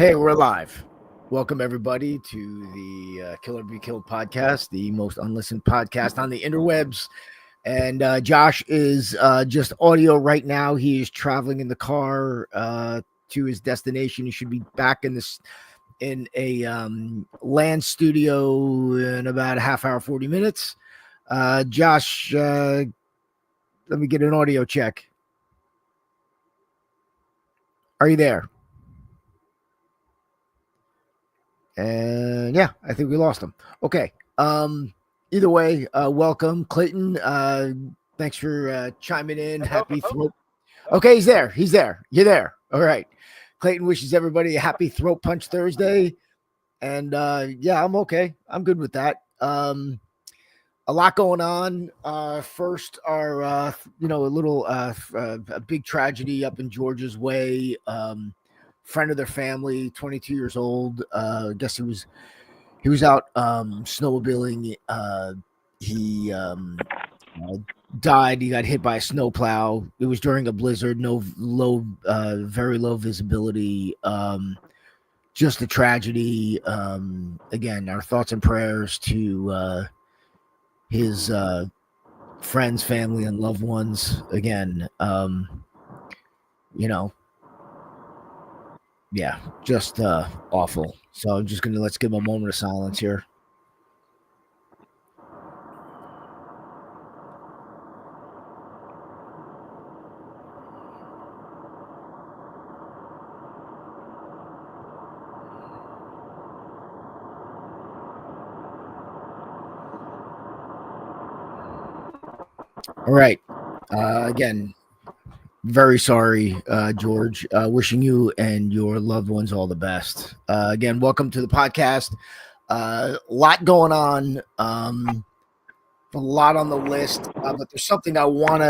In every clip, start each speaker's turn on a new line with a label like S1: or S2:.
S1: Hey, we're live. Welcome, everybody, to the Killer Be Killed podcast, the most unlistened podcast on the interwebs. And Josh is just audio right now. He is traveling in the car to his destination. He should be back in a land studio in about a half hour, 40 minutes. Josh, let me get an audio check. Are you there? And yeah, I think we lost him. Okay. Either way, welcome, Clayton. Thanks for chiming in. Happy throat. Okay, he's there. You're there. All right. Clayton wishes everybody a happy Throat Punch Thursday. And yeah, I'm okay. I'm good with that. A lot going on. First, our a little a big tragedy up in Georgia's way. Friend of their family, 22 years old. I guess he was out snowmobiling. He died. He got hit by a snowplow. It was during a blizzard. Very low visibility. Just a tragedy. Again, our thoughts and prayers to his friends, family, and loved ones. Again, yeah, just awful. So I'm just let's give him a moment of silence here. All right. Again, very sorry, George. Wishing you and your loved ones all the best. Again, welcome to the podcast. A lot going on. A lot on the list, but there's something I want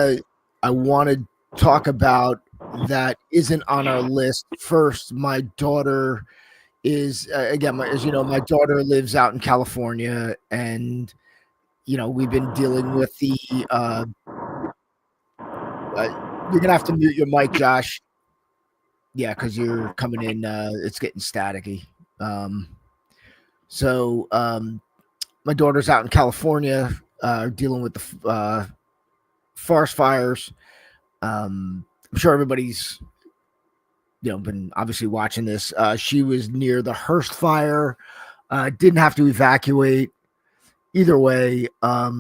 S1: to talk about that isn't on our list. First, my daughter is as you know, my daughter lives out in California, and we've been dealing with the. You're gonna have to mute your mic, Josh. Yeah, because you're coming in. It's getting staticky. So my daughter's out in California, dealing with the forest fires. I'm sure everybody's been obviously watching this. She was near the Hearst fire. Didn't have to evacuate. Either way, a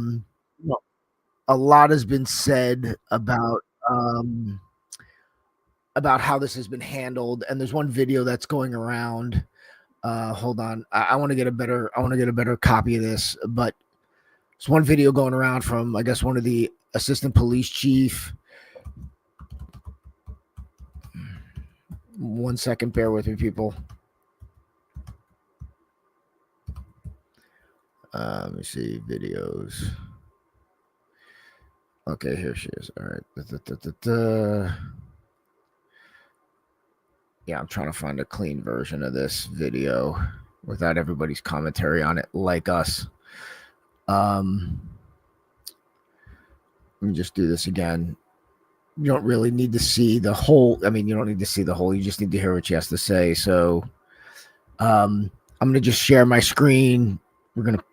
S1: lot has been said about how this has been handled, and there's one video that's going around. Hold on, I want to get a better copy of this, but there's one video going around from, I guess, one of the assistant police chief. 1 second, bear with me, people. Let me see videos. Okay, here she is. All right. Yeah, I'm trying to find a clean version of this video without everybody's commentary on it, like us. Let me just do this again. You don't really need to see the whole. I mean, you don't need to see the whole. You just need to hear what she has to say. So, I'm going to just share my screen. We're going to,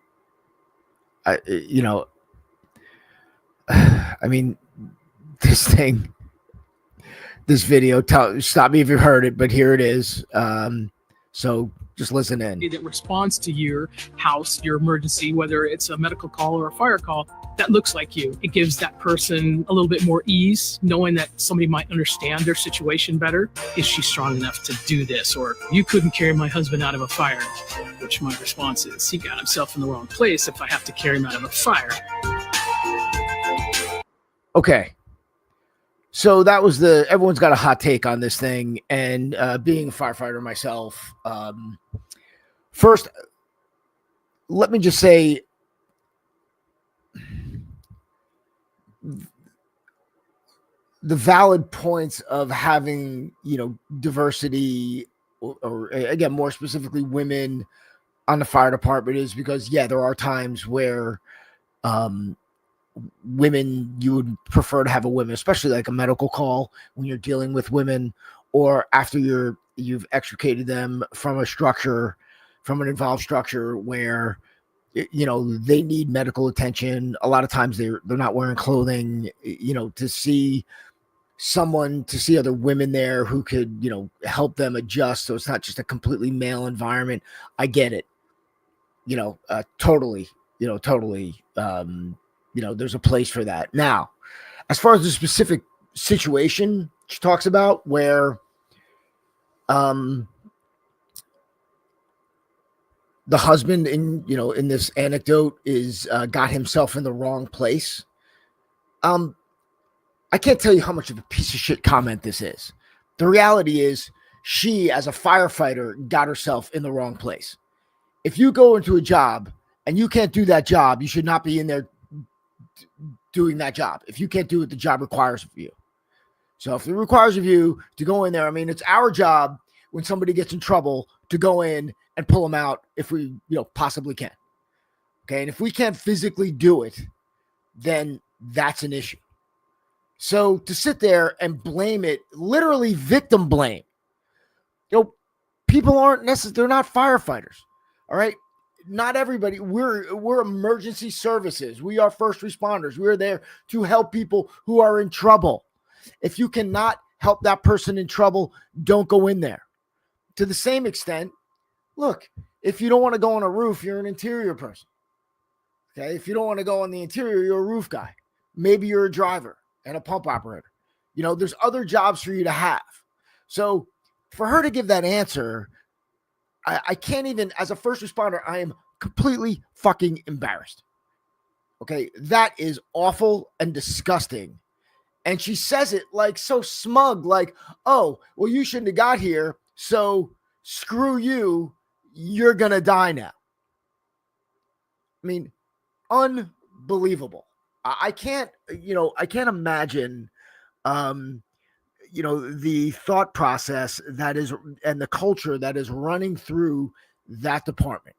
S1: I mean, this video, stop me if you've heard it, but here it is. So just listen in.
S2: That responds to your house, your emergency, whether it's a medical call or a fire call, that looks like you. It gives that person a little bit more ease, knowing that somebody might understand their situation better. Is she strong enough to do this? Or you couldn't carry my husband out of a fire, which my response is, he got himself in the wrong place if I have to carry him out of a fire.
S1: Okay. So that was everyone's got a hot take on this thing. And being a firefighter myself, first, let me just say, the valid points of having, diversity or again, more specifically women on the fire department is because, yeah, there are times where women, you would prefer to have a woman, especially like a medical call when you're dealing with women, or after you're you've extricated them from a structure, from an involved structure where they need medical attention. A lot of times they're not wearing clothing, to see other women there who could, help them adjust. So it's not just a completely male environment. I get it. Totally, there's a place for that. Now, as far as the specific situation she talks about where, the husband in this anecdote is got himself in the wrong place. I can't tell you how much of a piece of shit comment this is. The reality is she, as a firefighter, got herself in the wrong place. If you go into a job and you can't do that job, you should not be in there doing that job. If you can't do what the job requires of you. So if it requires of you to go in there, I mean, it's our job when somebody gets in trouble to go in and pull them out if we, possibly can. Okay. And if we can't physically do it, then that's an issue. So to sit there and blame it, literally victim blame, people aren't necessarily, they're not firefighters. All right. Not everybody. We're emergency services. We are first responders. We're there to help people who are in trouble. If you cannot help that person in trouble, don't go in there. To the same extent, look, if you don't want to go on a roof, you're an interior person. Okay. If you don't want to go on the interior, you're a roof guy. Maybe you're a driver and a pump operator. There's other jobs for you to have. So for her to give that answer, I can't even, as a first responder, I am completely fucking embarrassed. Okay. That is awful and disgusting. And she says it like so smug, like, oh, well, you shouldn't have got here. So screw you. You're going to die now. I mean, unbelievable. I can't imagine, the thought process that is, and the culture that is running through that department,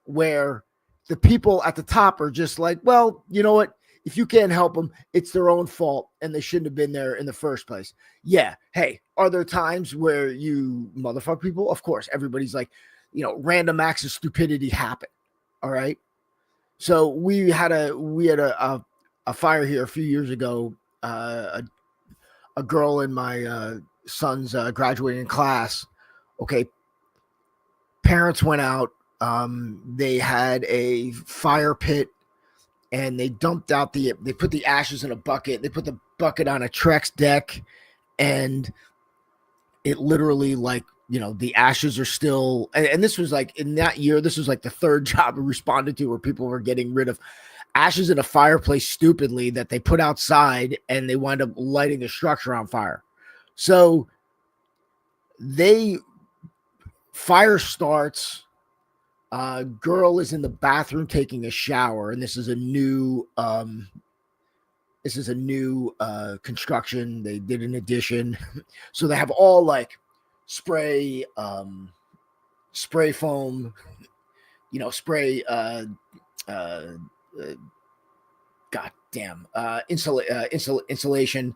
S1: where the people at the top are just like, well, you know what? If you can't help them, it's their own fault and they shouldn't have been there in the first place. Yeah. Hey, are there times where you motherfuck people? Of course, everybody's like, random acts of stupidity happen. All right. So we had a fire here a few years ago. A girl in my son's graduating class. Okay. Parents went out. They had a fire pit and they dumped out they put the ashes in a bucket. They put the bucket on a Trex deck and it literally the ashes are still, and this was like in that year, this was like the third job we responded to where people were getting rid of ashes in a fireplace stupidly that they put outside and they wind up lighting the structure on fire. So fire starts. Girl is in the bathroom taking a shower, and this is a new construction. They did an addition, so they have all like spray foam, spray insulation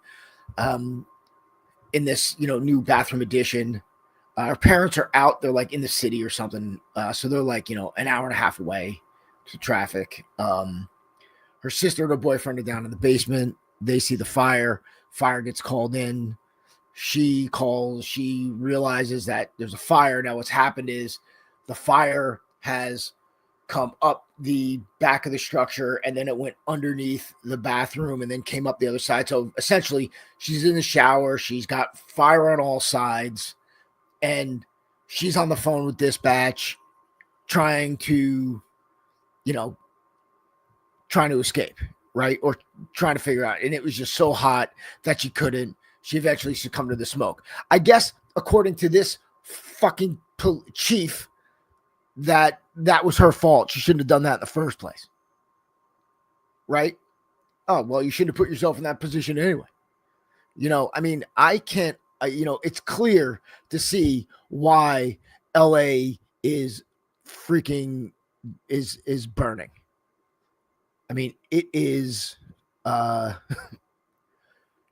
S1: in this new bathroom addition. Our parents are out. They're like in the city or something. So they're like, an hour and a half away to traffic. Her sister and her boyfriend are down in the basement. They see the fire. Fire gets called in. She calls. She realizes that there's a fire. Now what's happened is the fire has come up the back of the structure and then it went underneath the bathroom and then came up the other side. So essentially she's in the shower. She's got fire on all sides. And she's on the phone with dispatch trying to escape, right? Or trying to figure out. And it was just so hot that she couldn't. She eventually succumbed to the smoke. I guess, according to this fucking chief, that was her fault. She shouldn't have done that in the first place. Right? Oh, well, you shouldn't have put yourself in that position anyway. I can't. It's clear to see why LA is freaking is burning. I mean, it is,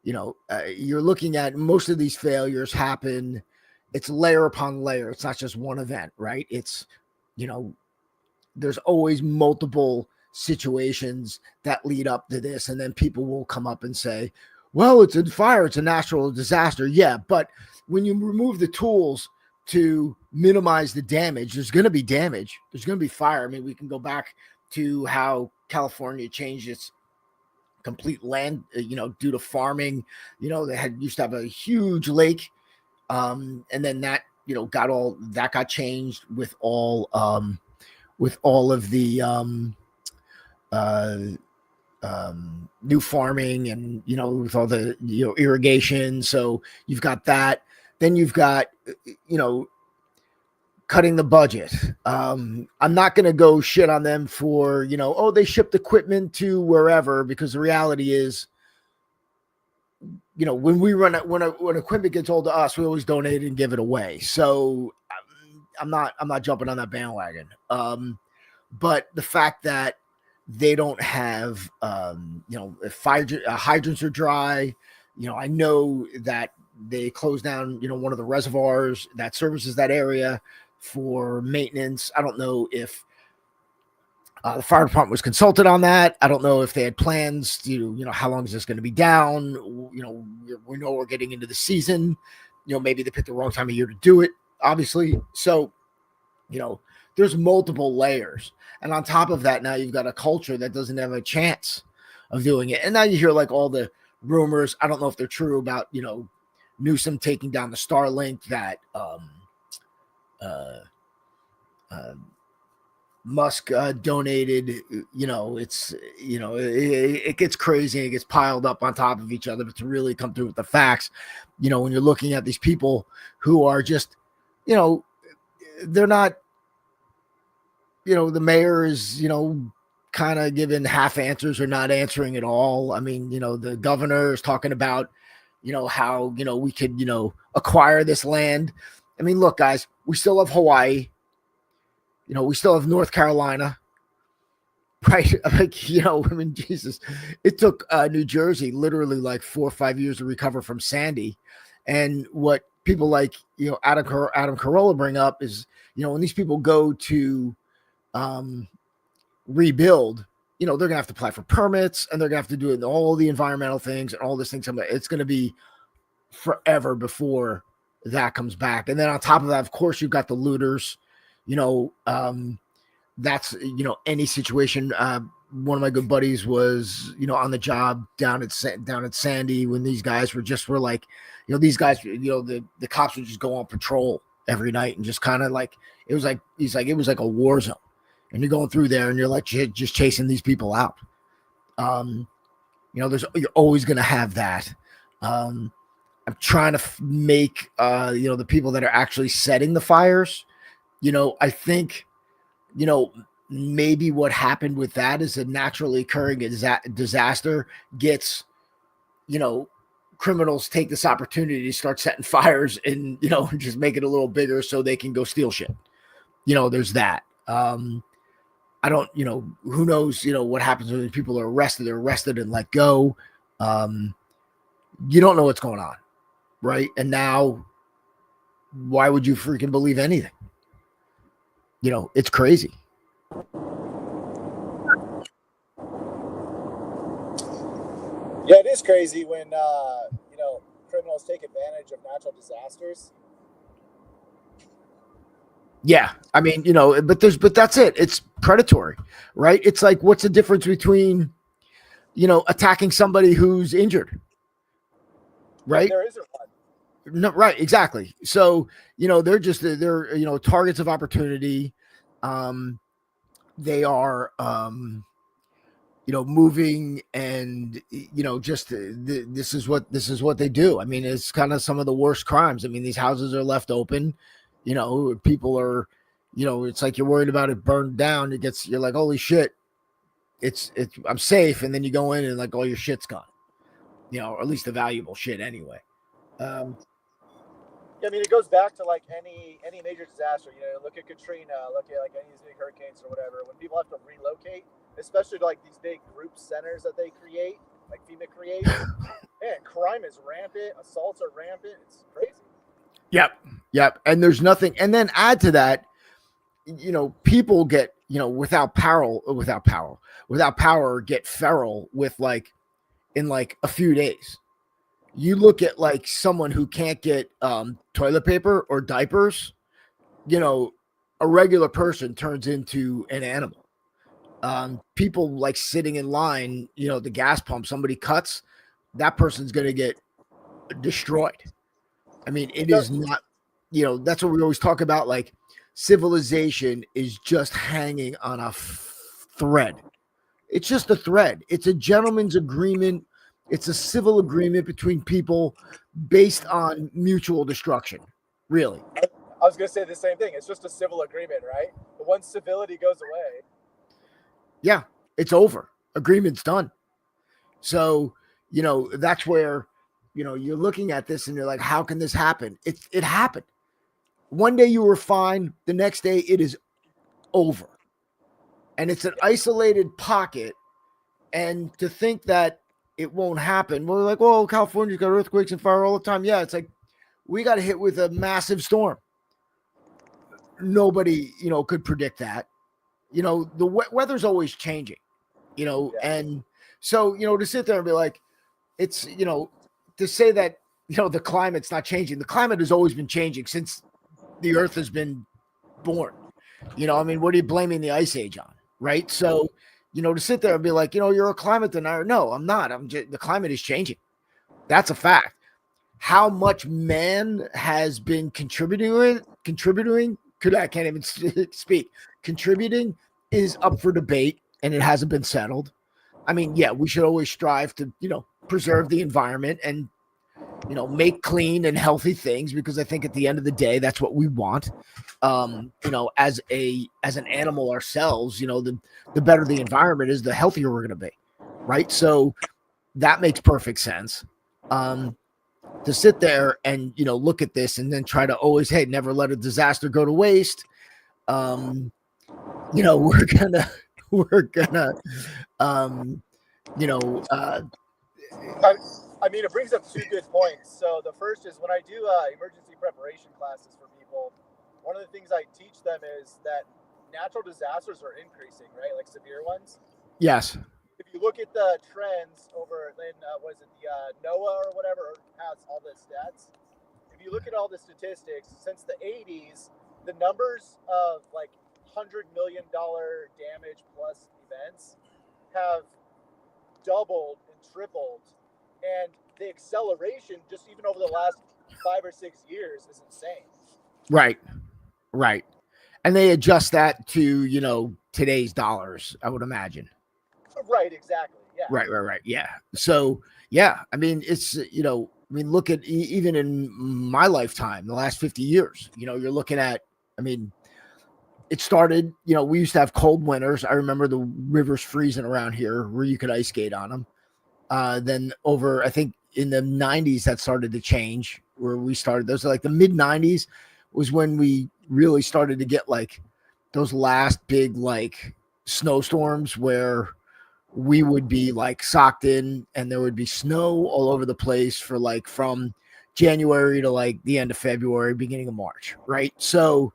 S1: you're looking at most of these failures happen it's layer upon layer. It's not just one event, right? It's, you know, there's always multiple situations that lead up to this. And then people will come up and say, well, it's a fire, it's a natural disaster. Yeah. But when you remove the tools to minimize the damage, there's going to be damage. There's going to be fire. I mean, we can go back to how California changed its complete land, due to farming. They used to have a huge lake. And then that, got changed with all of the uh, new farming and, with all the, irrigation. So you've got that. Then you've got, cutting the budget. I'm not going to go shit on them for, they shipped equipment to wherever, because the reality is, when when equipment gets hold to us, we always donate it and give it away. So I'm not jumping on that bandwagon. But the fact that they don't have, if hydrants are dry, I know that they closed down, one of the reservoirs that services that area for maintenance. I don't know if the fire department was consulted on that. I don't know if they had plans to, how long is this going to be down? We know we're getting into the season. Maybe they picked the wrong time of year to do it, obviously. So, there's multiple layers. And on top of that, now you've got a culture that doesn't have a chance of doing it. And now you hear like all the rumors. I don't know if they're true about, Newsom taking down the Starlink that Musk donated. It gets crazy. It gets piled up on top of each other. But to really come through with the facts, when you're looking at these people who are just, they're not, the mayor is, kind of giving half answers or not answering at all. I mean, the governor is talking about, how, we could, acquire this land. I mean, look, guys, we still have Hawaii. We still have North Carolina, right? Like, I mean, Jesus, it took New Jersey literally like 4 or 5 years to recover from Sandy. And what people like, Adam Carolla bring up is, when these people go to rebuild, they're going to have to apply for permits and they're going to have to do all the environmental things and all this things. It's going to be forever before that comes back. And then on top of that, of course, you've got the looters. That's, any situation. One of my good buddies was, on the job down at Sandy when these guys were like, these guys, the cops would just go on patrol every night and just kind of like, it was like a war zone. And you're going through there and you're like just chasing these people out. You're always going to have that. I'm trying to make, the people that are actually setting the fires, I think, maybe what happened with that is a naturally occurring disaster gets, criminals take this opportunity to start setting fires and, just make it a little bigger so they can go steal shit. There's that. I don't, who knows, what happens when people are arrested. They're arrested and let go. You don't know what's going on, right? And now, why would you freaking believe anything? It's crazy.
S3: Yeah, it is crazy when criminals take advantage of natural disasters.
S1: Yeah, I mean, but that's it. It's predatory, right? It's like, what's the difference between, attacking somebody who's injured, right?
S3: There isn't one.
S1: No, right, exactly. So, they're targets of opportunity. They are, moving and, this is what they do. I mean, it's kind of some of the worst crimes. I mean, these houses are left open. People are, it's like you're worried about it burned down. You're like, holy shit, I'm safe. And then you go in and like all your shit's gone, or at least the valuable shit anyway.
S3: Yeah, I mean, it goes back to like any major disaster. Look at Katrina, look at like any of these big hurricanes or whatever. When people have to relocate, especially to like these big group centers that they create, like FEMA creates, man, crime is rampant, assaults are rampant. It's crazy.
S1: Yep. Yep. And there's nothing. And then add to that, people get, without power, get feral with like in like a few days. You look at like someone who can't get toilet paper or diapers, a regular person turns into an animal. People like sitting in line, the gas pump, somebody cuts, that person's going to get destroyed. I mean, it is not, that's what we always talk about. Like civilization is just hanging on a thread. It's just a thread. It's a gentleman's agreement. It's a civil agreement between people based on mutual destruction. Really.
S3: I was going to say the same thing. It's just a civil agreement, right? But once civility goes away.
S1: Yeah, it's over. Agreement's done. So, that's where, you're looking at this and you're like, how can this happen? It happened. One day you were fine. The next day it is over. And it's an isolated pocket. And to think that it won't happen, we're like, well, California's got earthquakes and fire all the time. Yeah, it's like we got hit with a massive storm. Nobody, could predict that. The weather's always changing, and so, to sit there and be like, it's, to say that, the climate's not changing. The climate has always been changing since the earth has been born. I mean, what are you blaming the ice age on? Right. So, to sit there and be like, you're a climate denier. No, I'm not. The climate is changing. That's a fact. How much man has been contributing, I can't even speak. Contributing is up for debate, and it hasn't been settled. I mean, yeah, we should always strive to, preserve the environment and, make clean and healthy things, because I think at the end of the day, that's what we want. As an animal ourselves, the better the environment is, the healthier we're going to be. Right. So that makes perfect sense. To sit there and, look at this and then try to always, hey, never let a disaster go to waste. We're gonna,
S3: I mean, it brings up two good points. So the first is when I do emergency preparation classes for people, one of the things I teach them is that natural disasters are increasing, right? Like severe ones.
S1: Yes.
S3: If you look at the trends over in, the NOAA or whatever, has all the stats. If you look at all the statistics, since the 80s, the numbers of like $100 million damage plus events have doubled and tripled. And the acceleration, just even over the last 5 or 6 years, is insane.
S1: Right. And they adjust that to, today's dollars, I would imagine.
S3: Right, exactly. Yeah.
S1: Right. Yeah. So, yeah, I mean, it's, look at even in my lifetime, the last 50 years, you're looking at, it started, we used to have cold winters. I remember the rivers freezing around here where you could ice skate on them. Then over, I think in the 90s, that started to change, where we started. Those are like the mid 90s was when we really started to get like those last big like snowstorms where we would be like socked in and there would be snow all over the place for like from January to like the end of February, beginning of March. Right. So,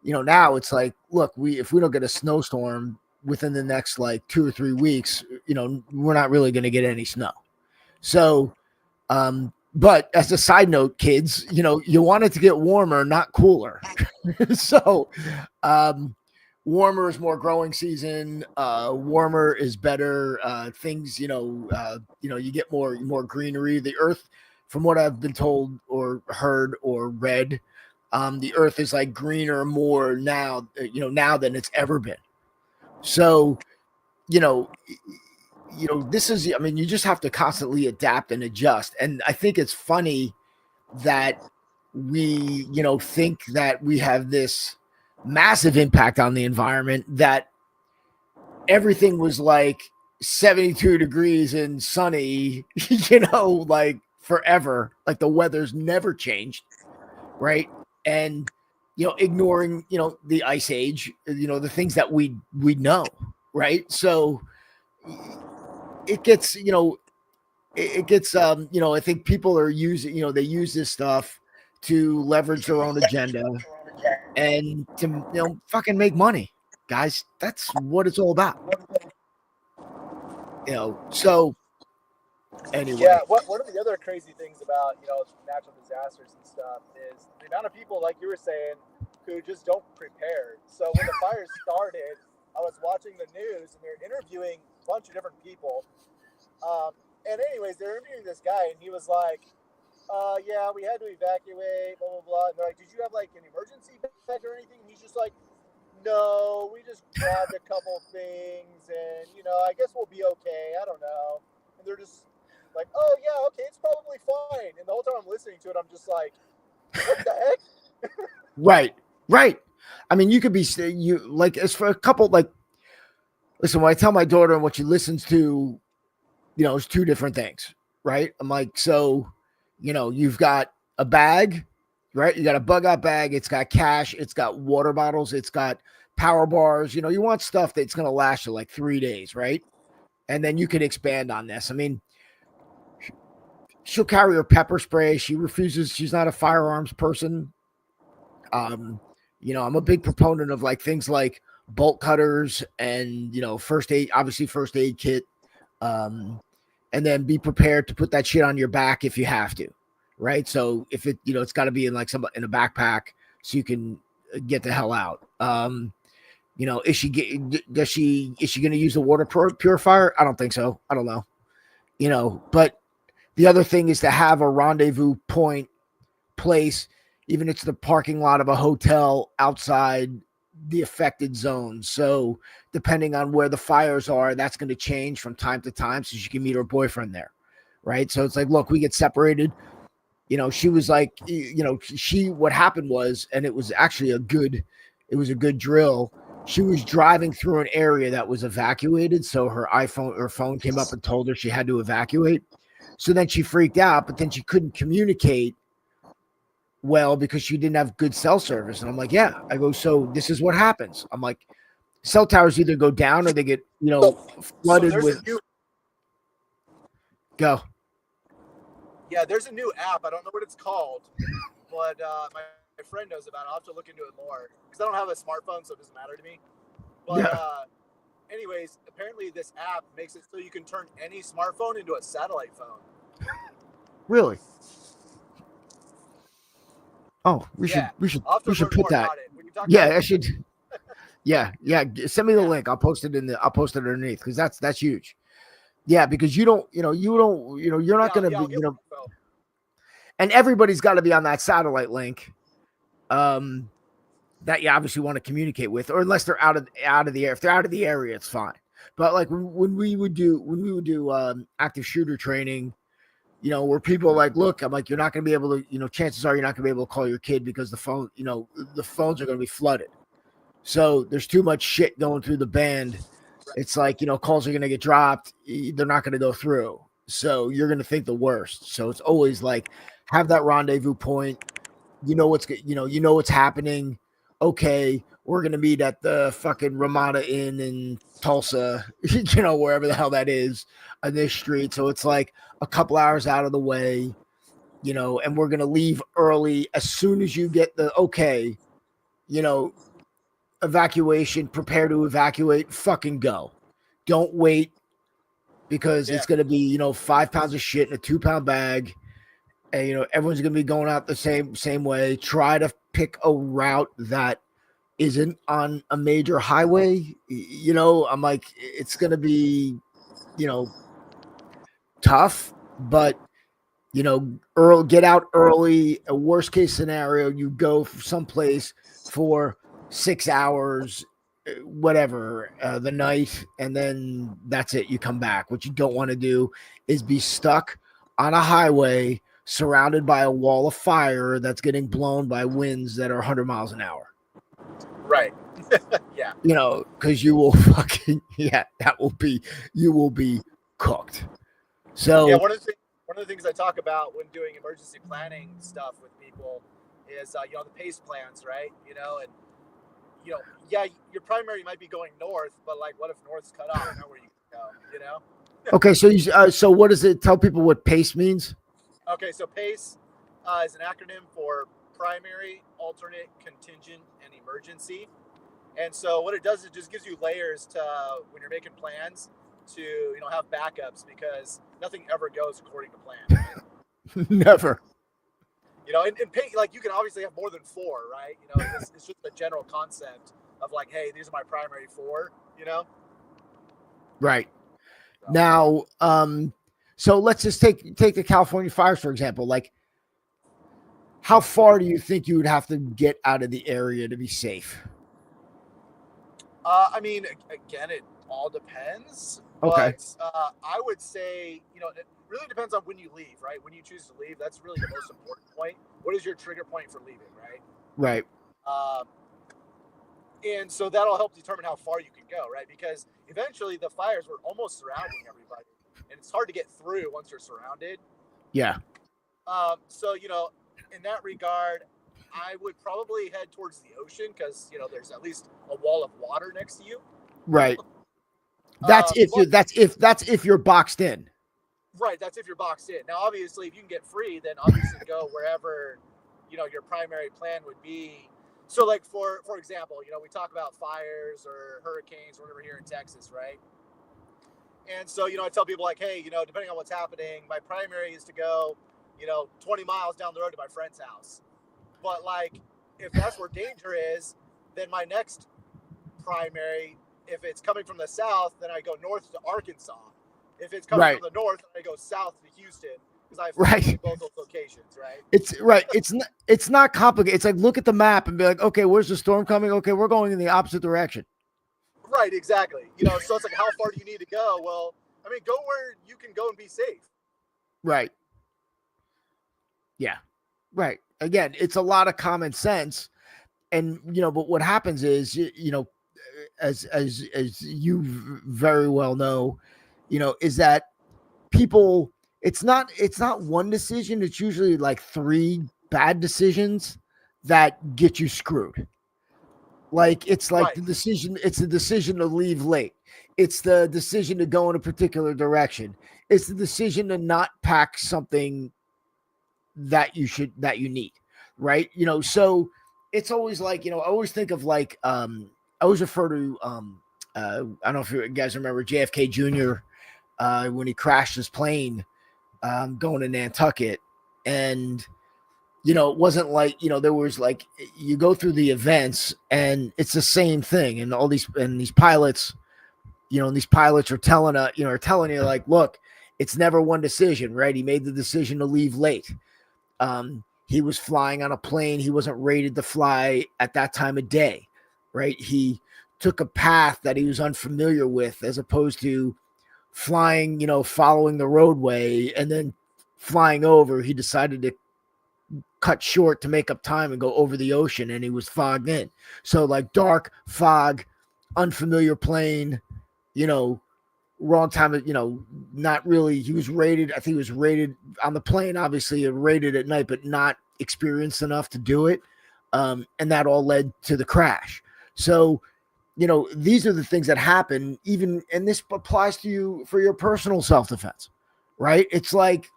S1: now it's like, look, if we don't get a snowstorm within the next like 2 or 3 weeks, we're not really going to get any snow. So, but as a side note, kids, you want it to get warmer, not cooler. So, warmer is more growing season. Warmer is better. Things, you get more greenery. The earth, from what I've been told or heard or read, the earth is like greener more now, now than it's ever been. So, this is, you just have to constantly adapt and adjust. And I think it's funny that we, think that we have this massive impact on the environment, that everything was like 72 degrees and sunny, like forever, like the weather's never changed. Right. And, ignoring, the ice age, the things that we know. Right. So it gets, I think people are using, they use this stuff to leverage their own agenda and to fucking make money, guys. That's what it's all about. So anyway.
S3: Yeah, one of the other crazy things about natural disasters and stuff is the amount of people, like you were saying, who just don't prepare. So when the fire started, I was watching the news and they're interviewing a bunch of different people. And anyways, they're interviewing this guy and he was like, yeah, we had to evacuate, blah, blah, blah. And they're like, did you have like an emergency bag or anything? And he's just like, no, we just grabbed a couple things and, I guess we'll be okay. I don't know. And they're just like, oh, yeah, okay, it's probably fine. And the whole time I'm listening to it, I'm just like, what the heck?
S1: Right. I mean, you could be, as for a couple, listen, when I tell my daughter and what she listens to, it's two different things, right? I'm like, so, you've got a bag, right? You got a bug out bag. It's got cash. It's got water bottles. It's got power bars. You want stuff that's going to last you like 3 days, right? And then you can expand on this. I mean, she'll carry her pepper spray. She refuses. She's not a firearms person. I'm a big proponent of things like bolt cutters and, first aid kit. And then be prepared to put that shit on your back if you have to. Right. So if it, it's got to be in in a backpack so you can get the hell out. Is she going to use a water purifier? I don't think so. I don't know. But the other thing is to have a rendezvous point place, even if it's the parking lot of a hotel outside the affected zone. So depending on where the fires are, that's going to change from time to time so she can meet her boyfriend there. Right. So it's like, look, we get separated. She was like, what happened was, and it was actually a good drill. She was driving through an area that was evacuated. So her phone came up and told her she had to evacuate. So then she freaked out, but then she couldn't communicate well because she didn't have good cell service. And I'm like, yeah, I go, so this is what happens. I'm like, cell towers either go down or they get, flooded with. Go.
S3: Yeah, there's a new app. I don't know what it's called, but my friend knows about it. I'll have to look into it more because I don't have a smartphone, so it doesn't matter to me. But anyways, apparently this app makes it so you can turn any smartphone into a satellite phone.
S1: Really? Oh, we should put that. Yeah, I should. Yeah. Send me the link. I'll post it underneath because that's huge. Yeah, because you're not going to be, and everybody's got to be on that satellite link that you obviously want to communicate with, or unless they're out of the air. If they're out of the area, it's fine. But like when we would do active shooter training, where people are like, look, I'm like, you're not going to be able to, chances are you're not going to be able to call your kid because the phones are going to be flooded. So there's too much shit going through the band. It's like, calls are going to get dropped. They're not going to go through. So you're going to think the worst. So it's always like, have that rendezvous point. What's happening. Okay. We're going to meet at the fucking Ramada Inn in Tulsa, wherever the hell that is on this street. So it's like a couple hours out of the way, and we're going to leave early as soon as you get the, okay, evacuation, prepare to evacuate, fucking go. Don't wait because it's going to be, 5 pounds of shit in a 2-pound bag. And, everyone's going to be going out the same way. Try to pick a route that isn't on a major highway. I'm like, it's going to be, tough, but, get out early. A worst case scenario, you go someplace for 6 hours, whatever, the night, and then that's it. You come back. What you don't want to do is be stuck on a highway surrounded by a wall of fire that's getting blown by winds that are 100 miles an hour.
S3: Right. Yeah.
S1: Because you will fucking, you will be cooked. So
S3: yeah, one of the things I talk about when doing emergency planning stuff with people is the PACE plans, right? And your primary might be going north, but like, what if north's cut off? Now where you go?
S1: Okay, so so what does it tell people what PACE means?
S3: Okay, so PACE is an acronym for primary, alternate, contingent, and emergency. And so what it does, it just gives you layers to when you're making plans to have backups, because nothing ever goes according to plan. Right?
S1: Never.
S3: And pay, like, you can obviously have more than 4, right? It's just a general concept of like, hey, these are my primary 4.
S1: Right. So. Now, so let's just take the California fires, for example. Like, how far do you think you would have to get out of the area to be safe?
S3: I mean, again, it all depends.
S1: Okay.
S3: But I would say, it really depends on when you leave, right? When you choose to leave, that's really the most important point. What is your trigger point for leaving, right?
S1: Right.
S3: And so that'll help determine how far you can go, right? Because eventually the fires were almost surrounding everybody, and it's hard to get through once you're surrounded.
S1: Yeah.
S3: So, in that regard, I would probably head towards the ocean, because there's at least a wall of water next to you.
S1: Right. That's if you're boxed in.
S3: Right. That's if you're boxed in. Now, obviously, if you can get free, then obviously go wherever your primary plan would be. So, like, for example, we talk about fires or hurricanes or whatever here in Texas, right? And so, I tell people, like, hey, depending on what's happening, my primary is to go 20 miles down the road to my friend's house. But, like, if that's where danger is, then my next primary, if it's coming from the south, then I go north to Arkansas. If it's coming from the north, then I go south to Houston, because I have both those locations, right?
S1: It's right. It's not complicated. It's like, look at the map and be like, okay, where's the storm coming? Okay, we're going in the opposite direction.
S3: Right, exactly. So it's like, how far do you need to go? Well, I mean, go where you can go and be safe.
S1: Right. Yeah. Right. Again, it's a lot of common sense. And, but what happens is, as you very well know, is that people, it's not one decision. It's usually like 3 bad decisions that get you screwed. Like, it's like the decision to leave late. It's the decision to go in a particular direction. It's the decision to not pack something that you need. Right. So it's always like, I always think of like, I always refer to, I don't know if you guys remember JFK Jr. When he crashed his plane, going to Nantucket, and, it wasn't like, there was like, you go through the events and it's the same thing. And these pilots, are telling you like, look, it's never one decision, right? He made the decision to leave late. He was flying on a plane. He wasn't rated to fly at that time of day, right? He took a path that he was unfamiliar with, as opposed to flying, following the roadway and then flying over. He decided to cut short to make up time and go over the ocean, and he was fogged in. So, like, dark, fog, unfamiliar plane, wrong time, not really. He was rated, I think he was rated on the plane, obviously rated at night, but not experienced enough to do it. And that all led to the crash. So, these are the things that happen, even, and this applies to you for your personal self-defense, right? It's like,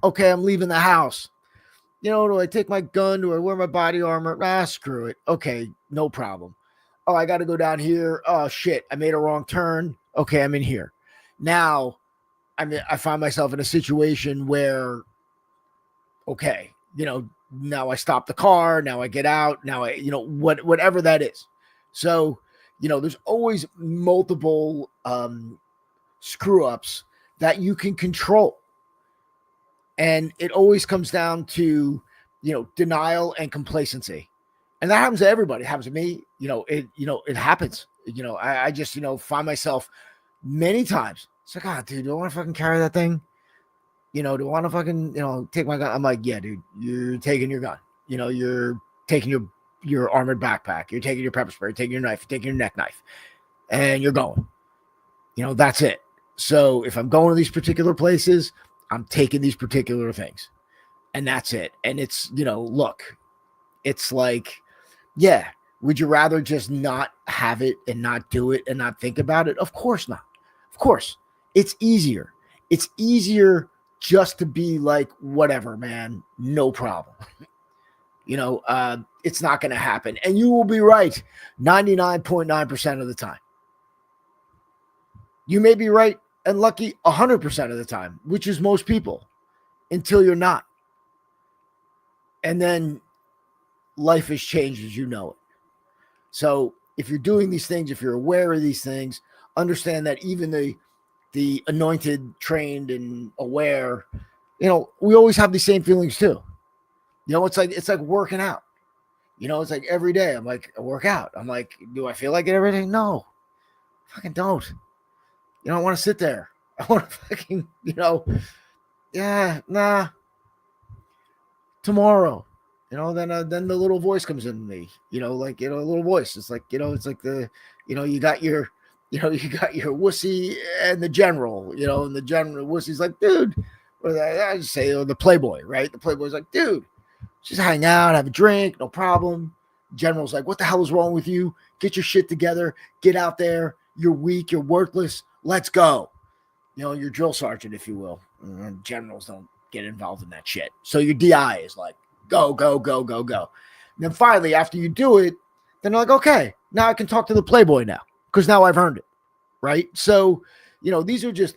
S1: okay, I'm leaving the house. Do I take my gun? Do I wear my body armor? Screw it. Okay, no problem. Oh, I got to go down here. Oh, shit, I made a wrong turn. Okay, I'm in here. Now, I find myself in a situation where, okay, now I stop the car. Now I get out. Now I, whatever that is. So, there's always multiple screw ups that you can control. And it always comes down to, denial and complacency. And that happens to everybody. It happens to me. It happens. I just, find myself many times. It's like, oh, dude, do I want to fucking carry that thing? Do I want to fucking, take my gun? I'm like, yeah, dude, you're taking your gun. You're taking your armored backpack. You're taking your pepper spray. You're taking your knife. You're taking your neck knife. And you're going. That's it. So if I'm going to these particular places, I'm taking these particular things. And that's it. And it's, look, it's like, yeah, would you rather just not have it and not do it and not think about it? Of course not. Of course. It's easier. It's easier just to be like, whatever, man, no problem. It's not going to happen. And you will be right 99.9% of the time. You may be right and lucky 100% of the time, which is most people, until you're not. And then life has changed as you know it. So if you're doing these things, if you're aware of these things, understand that even the anointed, trained, and aware, we always have these same feelings too. It's like working out. It's like every day I'm like, I work out. I'm like, do I feel like it every day? No, fucking don't. I want to sit there. I want to fucking, yeah, nah. Tomorrow, then the little voice comes in me, a little voice. It's like, it's like you got your wussy and the general, and the general wussy's like, dude, or I just say, the playboy, right? The playboy's like, dude, just hang out, have a drink, no problem. General's like, what the hell is wrong with you? Get your shit together, get out there. You're weak, you're worthless. Let's go. Your drill sergeant, if you will. Generals don't get involved in that shit. So your DI is like, go, go, go, go, go. And then finally, after you do it, then they're like, okay, now I can talk to the playboy now because now I've earned it, right? So, these are just,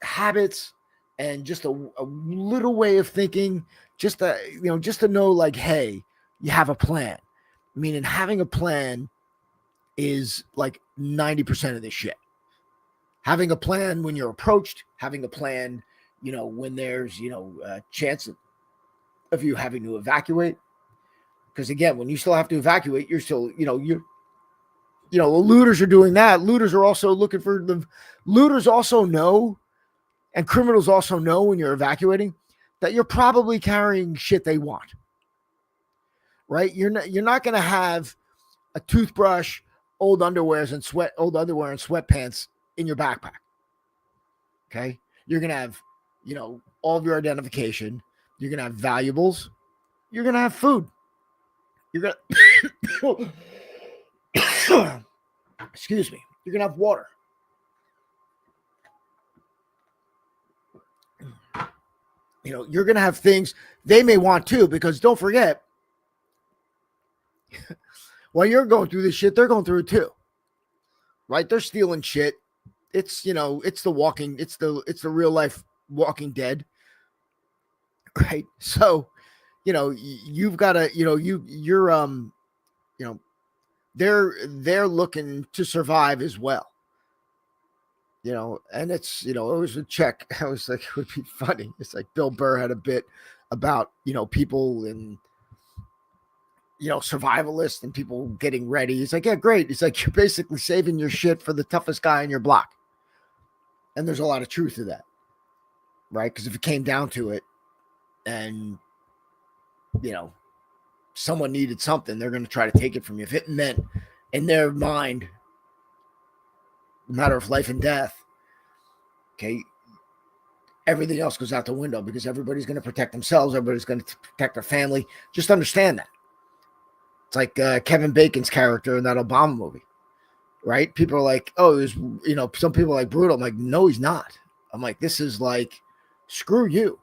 S1: habits and just a little way of thinking, just to know, like, hey, you have a plan. Meaning having a plan is like 90% of this shit. Having a plan when you're approached, having a plan, when there's, a chance of you having to evacuate. Because again, when you still have to evacuate, you're still, the looters are doing that. Looters are also looking for looters also know, and criminals also know when you're evacuating that you're probably carrying shit they want. Right? You're not going to have a toothbrush, old underwear and sweatpants in your backpack. Okay? You're going to have, all of your identification. You're going to have valuables. You're going to have food. You're going to excuse me. You're going to have water. You're going to have things they may want too, because don't forget, while you're going through this shit, they're going through it too. Right? They're stealing shit. It's, it's the real life Walking Dead. Right? So, you've got to, they're looking to survive as well. And it's, it was a check. I was like, it would be funny. It's like Bill Burr had a bit about, people and, survivalists and people getting ready. He's like, yeah, great. It's like, you're basically saving your shit for the toughest guy in your block. And there's a lot of truth to that. Right? Because if it came down to it and, someone needed something, they're going to try to take it from you. If it meant in their mind, a matter of life and death, okay, everything else goes out the window because everybody's going to protect themselves. Everybody's going to protect their family. Just understand that. It's like Kevin Bacon's character in that Obama movie, right? People are like, oh, it was, some people are like brutal. I'm like, no, he's not. I'm like, this is like, screw you.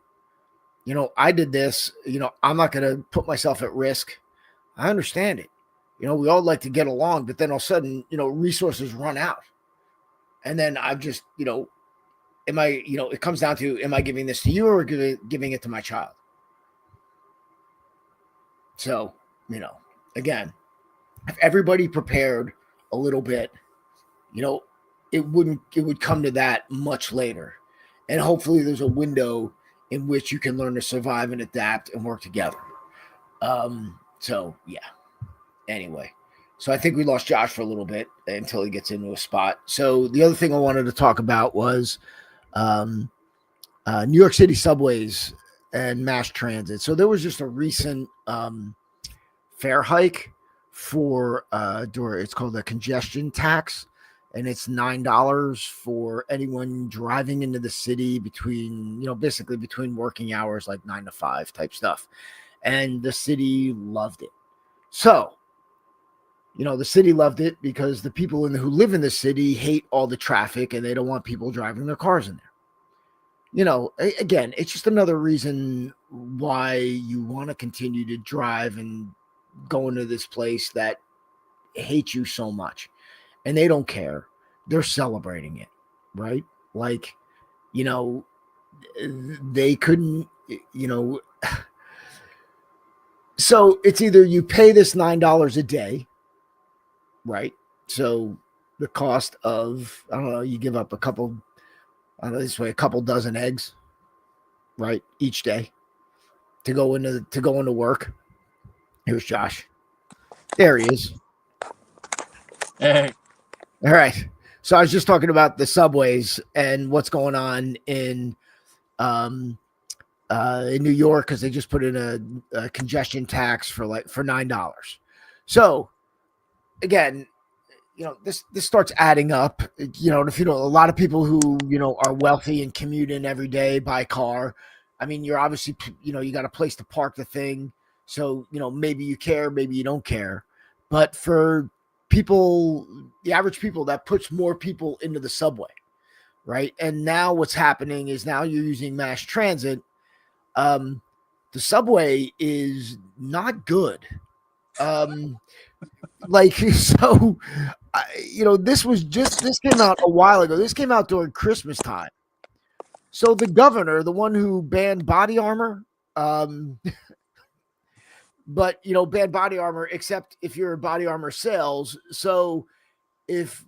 S1: I did this, I'm not going to put myself at risk. I understand it. We all like to get along, but then all of a sudden, resources run out. And then I've just, am I, it comes down to, am I giving this to you or giving it to my child? So, again, if everybody prepared a little bit, it would come to that much later. And hopefully there's a window in which you can learn to survive and adapt and work together. So yeah. Anyway, so I think we lost Josh for a little bit until he gets into a spot. So the other thing I wanted to talk about was New York City subways and mass transit. So there was just a recent fare hike for it's called a congestion tax. And it's $9 for anyone driving into the city between, basically between working hours, like 9 to 5 type stuff. And the city loved it. So, the city loved it because the people who live in the city hate all the traffic and they don't want people driving their cars in there. again, it's just another reason why you want to continue to drive and go into this place that hates you so much, and they don't care. They're celebrating it, right? Like, they couldn't, so it's either you pay this $9 a day, right? So the cost of, I don't know, you give up a couple, I don't know, this way, a couple dozen eggs, right, each day to go into work. Here's Josh. There he is.
S3: Hey.
S1: All right. So I was just talking about the subways and what's going on in New York, because they just put in a congestion tax for $9. So again, this starts adding up. If a lot of people who are wealthy and commute in every day by car, I mean, you're obviously you got a place to park the thing, so maybe you care, maybe you don't care. But for people, the average people, that puts more people into the subway, right? And now what's happening is now you're using mass transit. The subway is not good. So, this came out a while ago. This came out during Christmas time. So the governor, the one who banned body armor, but banned body armor except if you're in body armor sales. So if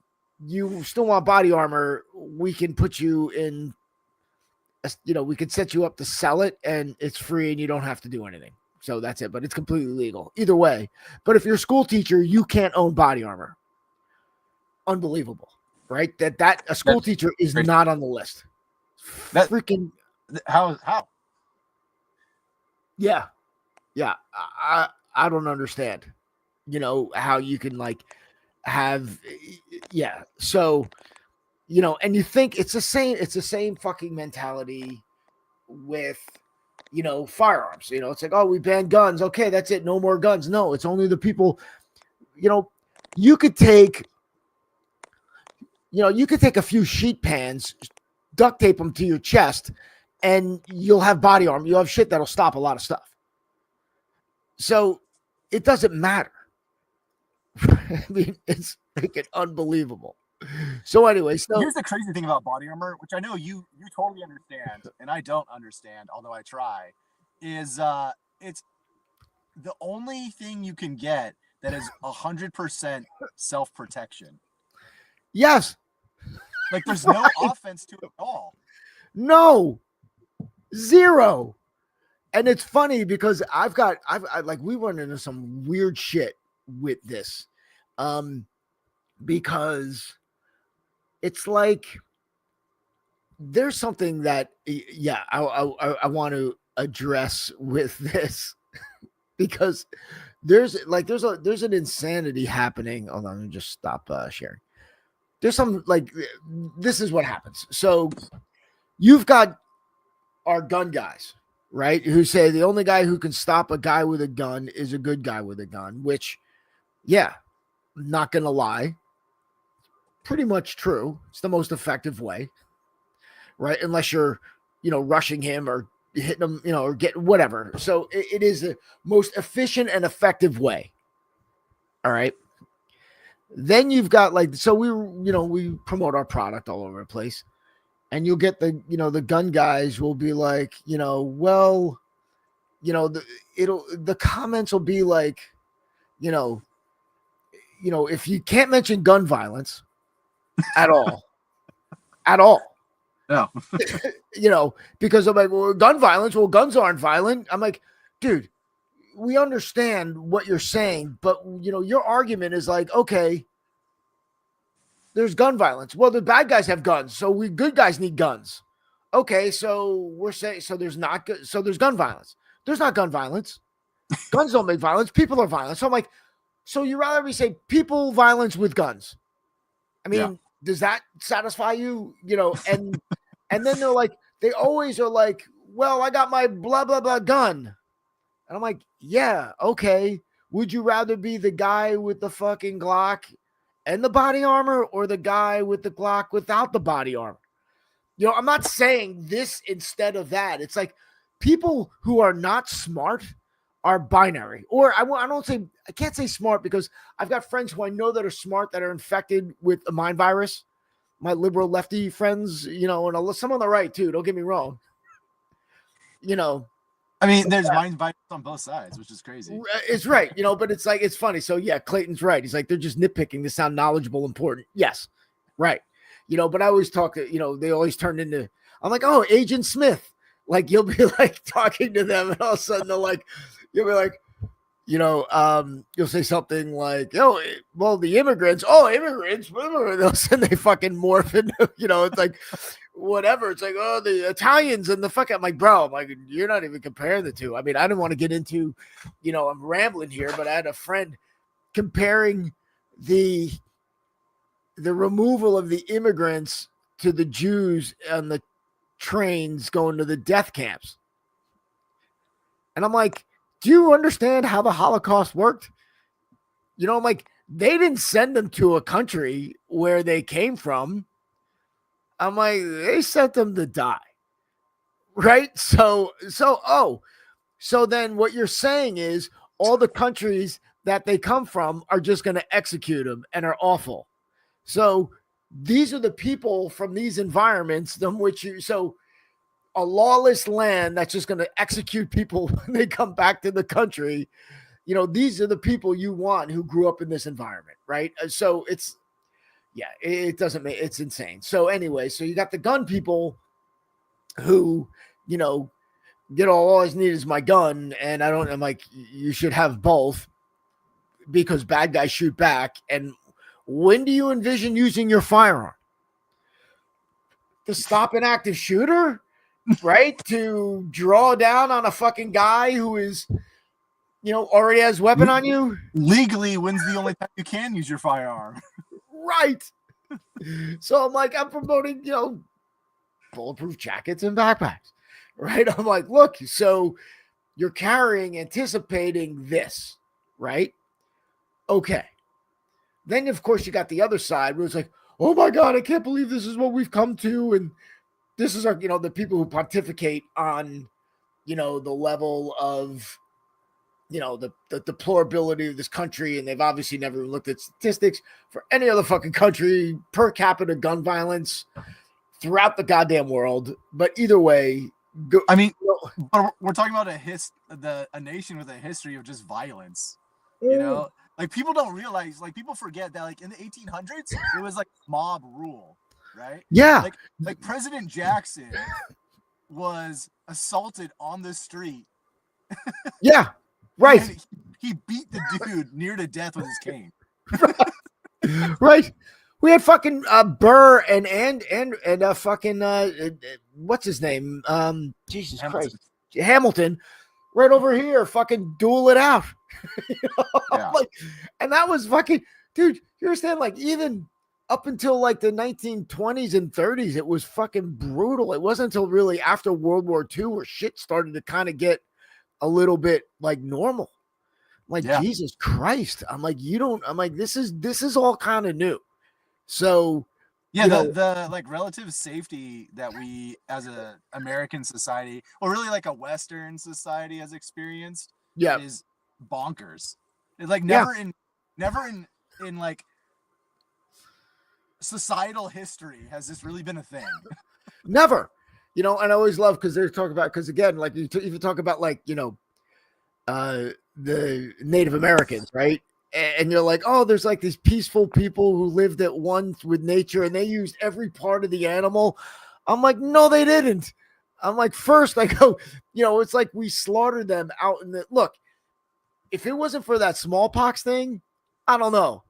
S1: you still want body armor, we can put you in. We could set you up to sell it, and it's free, and you don't have to do anything. So that's it. But it's completely legal either way. But if you're a school teacher, you can't own body armor. Unbelievable, right? That a school teacher is not on the list.
S3: That
S1: freaking
S3: how?
S1: Yeah. I don't understand. How you can have So and you think it's the same fucking mentality with firearms. It's like, oh, we banned guns. Okay, that's it. No more guns. No, it's only the people. You could take a few sheet pans, duct tape them to your chest, and you'll have body armor. You'll have shit that'll stop a lot of stuff. So it doesn't matter. I mean, it's freaking unbelievable. So anyway,
S3: here's the crazy thing about body armor, which I know you totally understand, and I don't understand, although I try, is it's the only thing you can get that is 100% self-protection.
S1: Yes.
S3: Like there's no offense to it at all.
S1: No. Zero. And it's funny because we run into some weird shit with this. Because it's like there's something that I want to address with this because there's an insanity happening. Hold on, let me just stop sharing. There's some this is what happens. So you've got our gun guys, right? Who say the only guy who can stop a guy with a gun is a good guy with a gun, which, yeah, I'm not going to lie. Pretty much true. It's the most effective way, right? Unless you're, rushing him or hitting him, or get whatever. So it is the most efficient and effective way. All right. Then you've got we promote our product all over the place, and you'll get the gun guys will be like, the comments will be like, if you can't mention gun violence at all,
S3: no,
S1: because I'm like, well, gun violence, well, guns aren't violent. I'm like, dude, we understand what you're saying, but your argument is like, okay, there's gun violence. Well, the bad guys have guns, so we good guys need guns. Okay, so we're saying there's gun violence. There's not gun violence. Guns don't make violence. People are violent. So I'm like, so you rather me say people violence with guns? I mean, does that satisfy you? And then they're like, they always are like, well, I got my blah blah blah gun, and I'm like, yeah, okay. Would you rather be the guy with the fucking Glock and the body armor, or the guy with the Glock without the body armor? I'm not saying this instead of that. It's like people who are not smart are binary. Or I can't say smart because I've got friends who I know that are smart that are infected with a mind virus. My liberal lefty friends, and some on the right too. Don't get me wrong.
S4: I mean, there's mind virus on both sides, which is crazy.
S1: It's right, but it's like, it's funny. So yeah, Clayton's right. He's like, they're just nitpicking to sound knowledgeable, important. Yes. Right. But I always talk, they always turn into, I'm like, oh, Agent Smith. Like, you'll be like talking to them and all of a sudden they're like, you'll be like, you'll say something like, well, the immigrants, they'll send they fucking morph into, it's like, whatever. It's like, oh, the Italians and the fuck. I'm like, bro, you're not even comparing the two. I mean, I didn't want to get into, I'm rambling here, but I had a friend comparing the removal of the immigrants to the Jews on the trains going to the death camps. And I'm like, do you understand how the Holocaust worked? I'm like, they didn't send them to a country where they came from. I'm like, they sent them to die. Right? So then what you're saying is all the countries that they come from are just going to execute them and are awful. So these are the people from these environments so a lawless land that's just going to execute people when they come back to the country. These are the people you want who grew up in this environment, right? So it doesn't make, it's insane. So anyway, so you got the gun people who, all I need is my gun. And I'm like, you should have both because bad guys shoot back. And when do you envision using your firearm? To stop an active shooter? Right? To draw down on a fucking guy who is, already has a weapon on you?
S4: Legally, when's the only time you can use your firearm?
S1: Right. So I'm like, I'm promoting, bulletproof jackets and backpacks. Right? I'm like, look, so you're anticipating this, right? Okay. Then, of course, you got the other side where it's like, oh my God, I can't believe this is what we've come to. And this is our, the people who pontificate on, the level of, the deplorability of this country. And they've obviously never looked at statistics for any other fucking country, per capita gun violence throughout the goddamn world. But either way,
S4: but we're talking about a nation with a history of just violence, like people don't realize, like people forget that like in the 1800s, it was like mob rule. Right?
S1: Yeah.
S4: Like President Jackson was assaulted on the street.
S1: Yeah. Right.
S4: He beat the dude near to death with his cane.
S1: Right. We had fucking Burr and fucking what's his name? Jesus Christ. Hamilton right over here fucking duel it out.
S4: Yeah.
S1: Like, and that was fucking, dude, you understand, like even up until like the 1920s and 30s, it was fucking brutal. It wasn't until really after World War II where shit started to kind of get a little bit like normal. Like, yeah. Jesus Christ. I'm like, this is all kind of new. So
S4: yeah, the like relative safety that we as a American society, or really like a Western society has experienced, is bonkers. It's like never in like societal history has this really been a thing.
S1: Never. And I always love because they're talking about, because again, like you even talk about like, the Native Americans, right? And you're like, oh, there's like these peaceful people who lived at once with nature and they used every part of the animal. I'm like, no, they didn't. I'm like, first I go, it's like we slaughtered them out in the, look, if it wasn't for that smallpox thing, I don't know.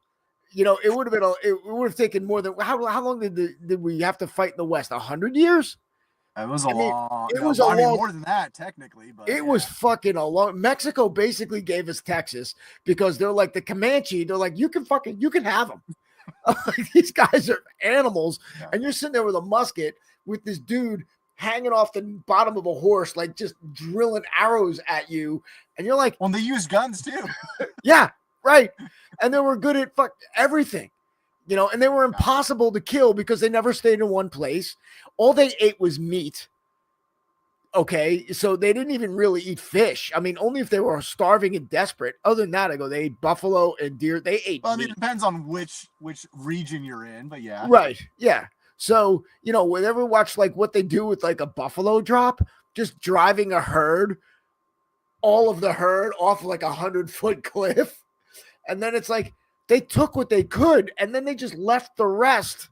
S1: It would have been, it would have taken more than, how long did we have to fight in the West? 100 years?
S4: It was long.
S1: It was more
S4: than that, technically. But
S1: it was fucking a long. Mexico basically gave us Texas because they're like the Comanche. They're like, you can have them. These guys are animals, and you're sitting there with a musket with this dude hanging off the bottom of a horse, like just drilling arrows at you, and you're like,
S4: well, they use guns too.
S1: Yeah, right. And they were good at everything. and they were impossible to kill because they never stayed in one place. All they ate was meat. Okay, so they didn't even really eat fish. I mean, only if they were starving and desperate. Other than that, they ate buffalo and deer. They ate meat.
S4: It depends on which region you're in, but yeah.
S1: Right, yeah. So, whenever we watch like what they do with like a buffalo drop, just driving a herd, all of the herd off like 100-foot cliff. And then it's like they took what they could and then they just left the rest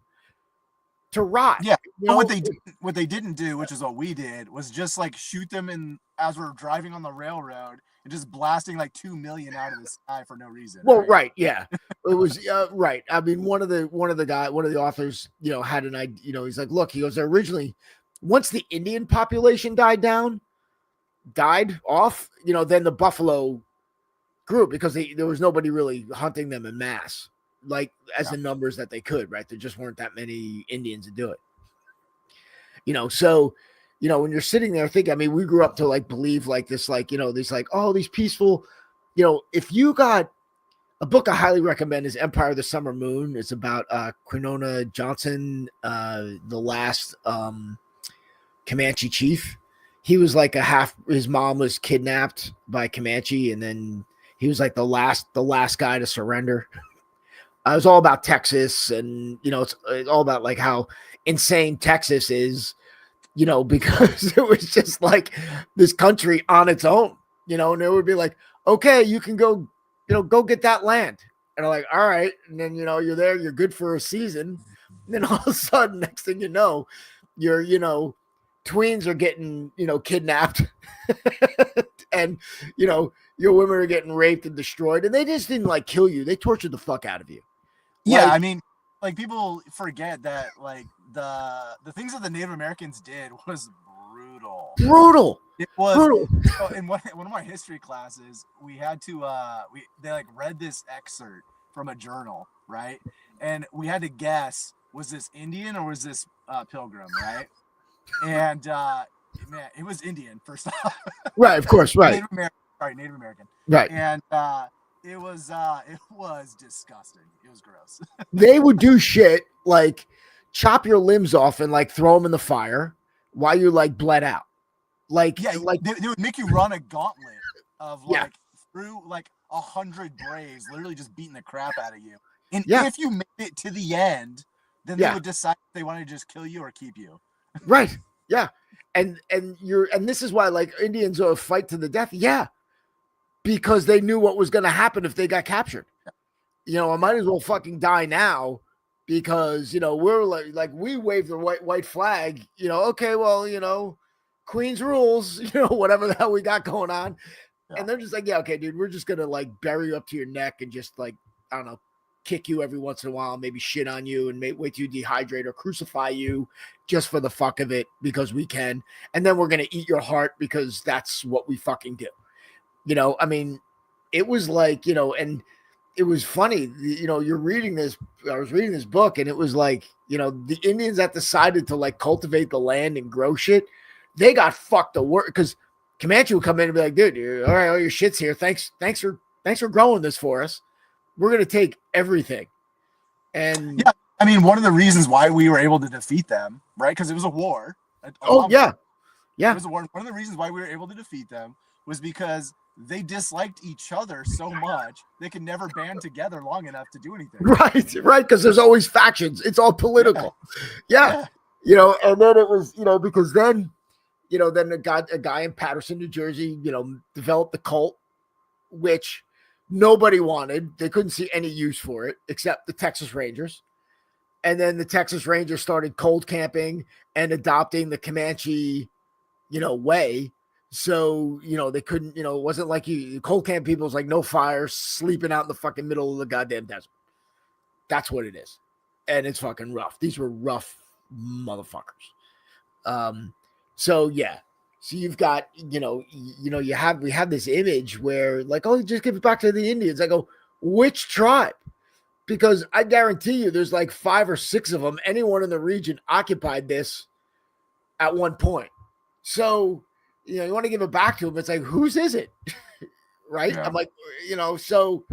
S1: to rot.
S4: Yeah. What they didn't do, which is what we did, was just like shoot them in as we're driving on the railroad and just blasting like 2 million out of the sky for no reason.
S1: Well, right, yeah. It was right. I mean, one of the authors, had an idea, he's like, look, he goes, originally, once the Indian population died off, then the buffalo grew because there was nobody really hunting them in mass, like as the numbers that they could, right? There just weren't that many Indians to do it. So, when you're sitting there thinking, I mean, we grew up to like believe like this, like, these like, oh, these peaceful, if you got a book I highly recommend is Empire of the Summer Moon. It's about Quinona Johnson, the last Comanche chief. He was like his mom was kidnapped by Comanche, and then he was like the last guy to surrender. It was all about Texas, and it's all about like how insane Texas is, because it was just like this country on its own, and it would be like, okay, you can go, go get that land. And I'm like, all right. And then, you're there, you're good for a season. And then all of a sudden, next thing you know, your, tweens are getting, kidnapped and, your women are getting raped and destroyed. And they just didn't like kill you. They tortured the fuck out of you.
S4: Yeah. I mean, like people forget that like the things that the Native Americans did was brutal. It was brutal. In one of my history classes, we had to they like read this excerpt from a journal, right? And we had to guess, was this Indian or was this Pilgrim, right? And man, it was Indian first off.
S1: Right, of course, right.
S4: Native American.
S1: Right.
S4: And it was disgusting. It was gross.
S1: They would do shit like chop your limbs off and like throw them in the fire while you like bled out. Like,
S4: yeah, like they would make you run a gauntlet of like through like 100 braves, literally just beating the crap out of you. And if you made it to the end, then they would decide if they wanted to just kill you or keep you.
S1: Right. Yeah. And this is why like Indians will fight to the death. Yeah. Because they knew what was going to happen if they got captured. I might as well fucking die now because, we're like we wave the white flag, okay, well, Queen's rules, whatever the hell we got going on. Yeah. And they're just like, yeah, okay, dude, we're just going to like bury you up to your neck and just like, I don't know, kick you every once in a while, maybe shit on you and wait till you dehydrate or crucify you just for the fuck of it because we can. And then we're going to eat your heart because that's what we fucking do. I mean, it was like, and it was funny, you're reading this, I was reading this book and it was like, the Indians that decided to like cultivate the land and grow shit, they got fucked to work because Comanche would come in and be like, dude, all right, all your shit's here. Thanks for growing this for us. We're going to take everything. And
S4: yeah, I mean, one of the reasons why we were able to defeat them, right? Because it was a war.
S1: Yeah.
S4: It was a war. One of the reasons why we were able to defeat them was because they disliked each other so much they could never band together long enough to do anything.
S1: Right, because there's always factions. It's all political. Yeah. And then it was, because then, then a guy in Paterson, New Jersey, developed the cult, which nobody wanted. They couldn't see any use for it except the Texas Rangers. And then the Texas Rangers started cold camping and adopting the Comanche, way. So, they couldn't, it wasn't like cold camp people was like no fire, sleeping out in the fucking middle of the goddamn desert. That's what it is. And it's fucking rough. These were rough motherfuckers. So yeah. So you've got, we have this image where like, oh, just give it back to the Indians. I go, which tribe? Because I guarantee you there's like 5 or 6 of them. Anyone in the region occupied this at one point. So, you want to give it back to them. It's like, whose is it? Right. Yeah. I'm like, so,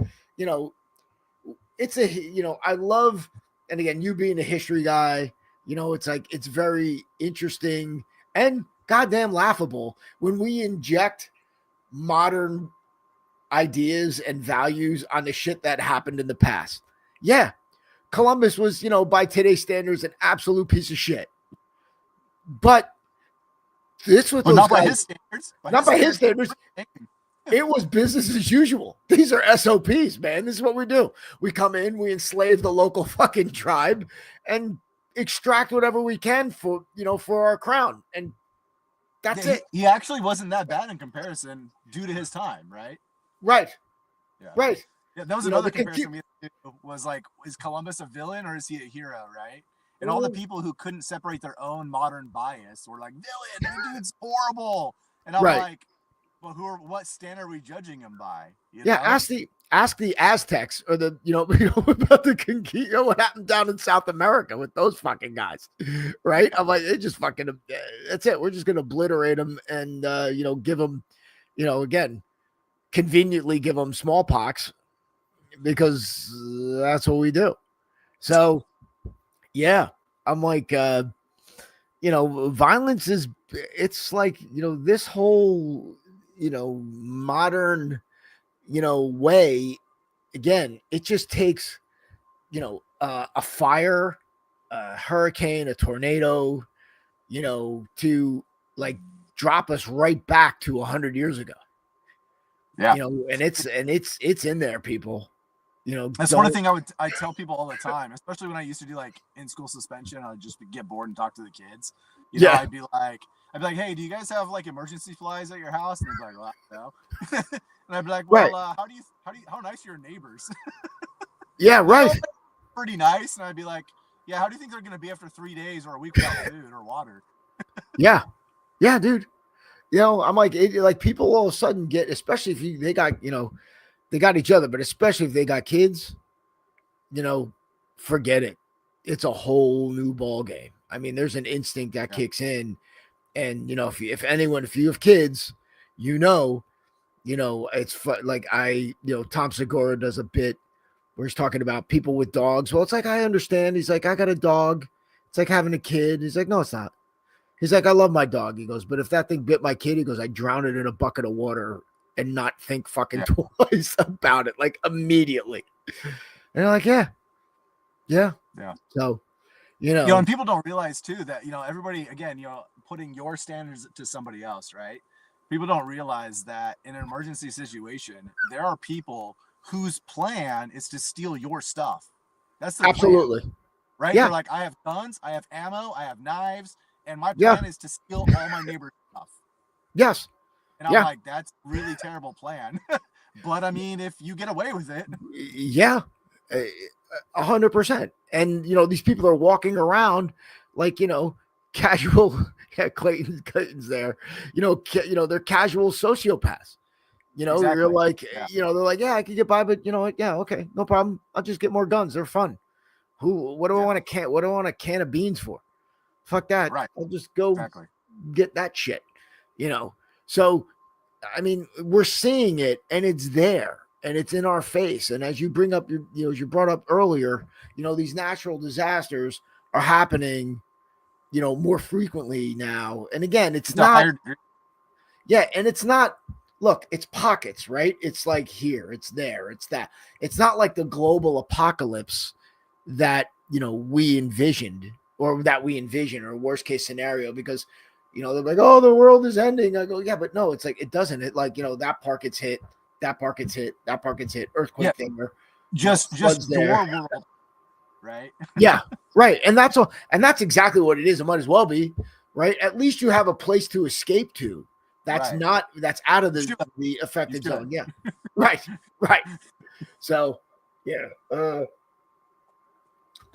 S1: it's I love and again, you being a history guy, it's like it's very interesting and goddamn laughable when we inject modern ideas and values on the shit that happened in the past. Yeah, Columbus was, by today's standards, an absolute piece of shit. But this was
S4: not by his standards.
S1: Not by his standards. It was business as usual. These are SOPs, man. This is what we do. We come in, we enslave the local fucking tribe and extract whatever we can for our crown. And that's it.
S4: He actually wasn't that bad in comparison due to his time, right?
S1: Right.
S4: Yeah.
S1: Right.
S4: Yeah, that was another comparison was like, is Columbus a villain or is he a hero, right? And all the people who couldn't separate their own modern bias were like, villain, that dude's horrible. And I'm like, well, what standard are we judging him by?
S1: Ask the Aztecs or the about the what happened down in South America with those fucking guys, right? I'm like, they just fucking, that's it. We're just gonna obliterate them and give them, again, conveniently give them smallpox because that's what we do. So yeah, I'm like, violence is, it's like, this whole modern way, again, it just takes a fire, a hurricane, a tornado, to like drop us right back to 100 years ago.
S4: Yeah.
S1: And it's in there, people.
S4: That's one thing I tell people all the time, especially when I used to do like in school suspension. I'd just get bored and talk to the kids. I'd be like, hey, do you guys have like emergency supplies at your house? And they'd be like, well, no. And I'd be like, well, how nice are your neighbors?
S1: Yeah, right.
S4: Pretty nice. And I'd be like, yeah, how do you think they're going to be after 3 days or a week without food or water?
S1: Yeah, dude. I'm like, people all of a sudden get, especially if they got, they got each other, but especially if they got kids, forget it. It's a whole new ball game. I mean, there's an instinct that kicks in. And, if you have kids, it's like Tom Segura does a bit where he's talking about people with dogs. Well, it's like, I understand. He's like, I got a dog. It's like having a kid. He's like, no, it's not. He's like, I love my dog. He goes, but if that thing bit my kid, he goes, I drown it in a bucket of water and not think fucking twice about it, like immediately. And they're like, yeah. So,
S4: and people don't realize too that, everybody, again, putting your standards to somebody else, right? People don't realize that in an emergency situation, there are people whose plan is to steal your stuff. That's the
S1: absolutely
S4: plan, right?
S1: Yeah.
S4: They're like, I have guns, I have ammo, I have knives, and my plan is to steal all my neighbor's stuff.
S1: Yes.
S4: And I'm like, that's a really terrible plan. But I mean, if you get away with it.
S1: Yeah. 100%. And, these people are walking around like, casual, Clayton's there, they're casual sociopaths, exactly. You're like, they're like, yeah, I can get by, but you know what? Yeah. Okay. No problem. I'll just get more guns. They're fun. What do I want a can of beans for? Fuck that.
S4: Right.
S1: I'll just go get that shit, So, I mean, we're seeing it and it's there and it's in our face. And as you bring up, as you brought up earlier, these natural disasters are happening, more frequently now. And again, it's not, and it's not, look, it's pockets, right? It's like here, it's there, it's that. It's not like the global apocalypse that, we envisioned or worst case scenario, because they're like, oh, the world is ending. I go, yeah, but no, it's like, it doesn't. It like, that part gets hit, that part gets hit, that part gets hit, earthquake there.
S4: Just your world, right?
S1: Yeah, right. And that's all. And that's exactly what it is. It might as well be, right? At least you have a place to escape to. That's that's out of the affected zone. Yeah. Right. So, yeah.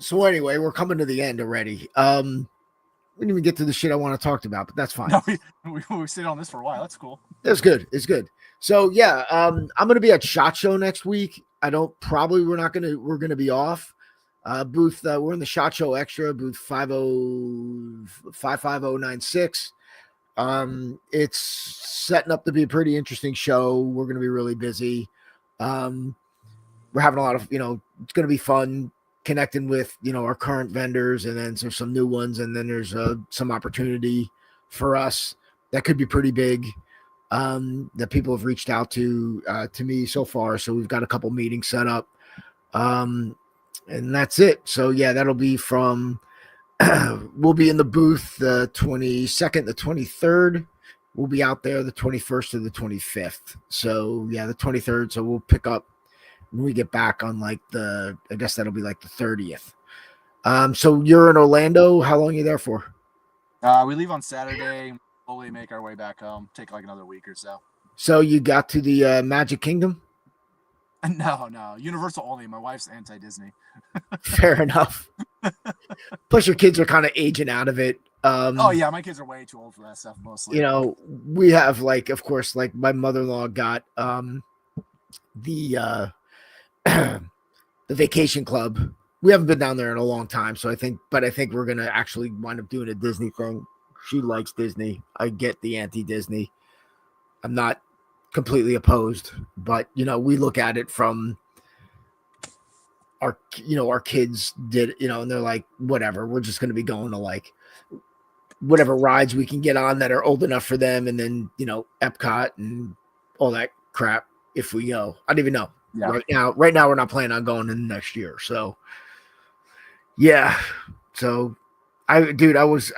S1: So anyway, we're coming to the end already. We didn't even get to the shit I want to talk about, but that's fine.
S4: No, we sit on this for a while. That's cool.
S1: It's good. So yeah, I'm gonna be at SHOT Show next week. We're gonna be off. Booth, we're in the SHOT Show Extra, booth 55096. It's setting up to be a pretty interesting show. We're gonna be really busy. We're having a lot of, it's gonna be fun. connecting with, our current vendors, and then there's some new ones, and then there's some opportunity for us that could be pretty big, that people have reached out to me so far. So we've got a couple meetings set up, and that's it. So yeah, that'll be from we'll be in the booth the 22nd, the 23rd. We'll be out there the 21st to the 25th. So yeah, the 23rd. So we'll pick up when we get back on I guess that'll be like the 30th. So you're in Orlando. How long are you there for?
S4: We leave on Saturday. Slowly make our way back home. Take like another week or so.
S1: So you got to the Magic Kingdom?
S4: No, Universal only. My wife's anti-Disney.
S1: Fair enough. Plus, your kids are kind of aging out of it.
S4: Oh yeah, my kids are way too old for that stuff. Mostly,
S1: we have of course, my mother-in-law got the Vacation Club. We haven't been down there in a long time, so I think we're gonna actually wind up doing a Disney thing. She likes Disney. I get the anti-Disney. I'm not completely opposed, but we look at it from our kids did, and they're like, whatever, we're just going to be going to whatever rides we can get on that are old enough for them. And then, Epcot and all that crap. If we go, I don't even know. Yeah. Right now we're not planning on going in next year. So yeah. So I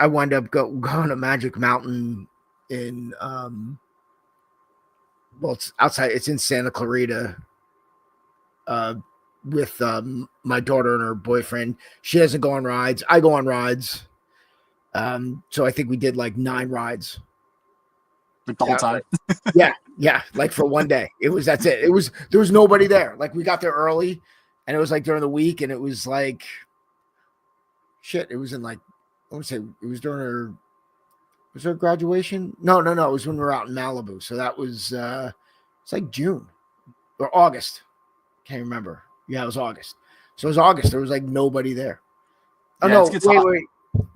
S1: wound up going to Magic Mountain in, it's outside. It's in Santa Clarita, with my daughter and her boyfriend. She doesn't go on rides. I go on rides. So I think we did 9 rides.
S4: The whole time.
S1: Yeah. For one day. That's it. There was nobody there. We got there early, and it was during the week, and it was shit. It was in I want to say it was during her. Was her graduation? No. It was when we were out in Malibu. So that was it's June or August. Can't remember. Yeah, it was August. So it was August. There was nobody there. Oh no, wait.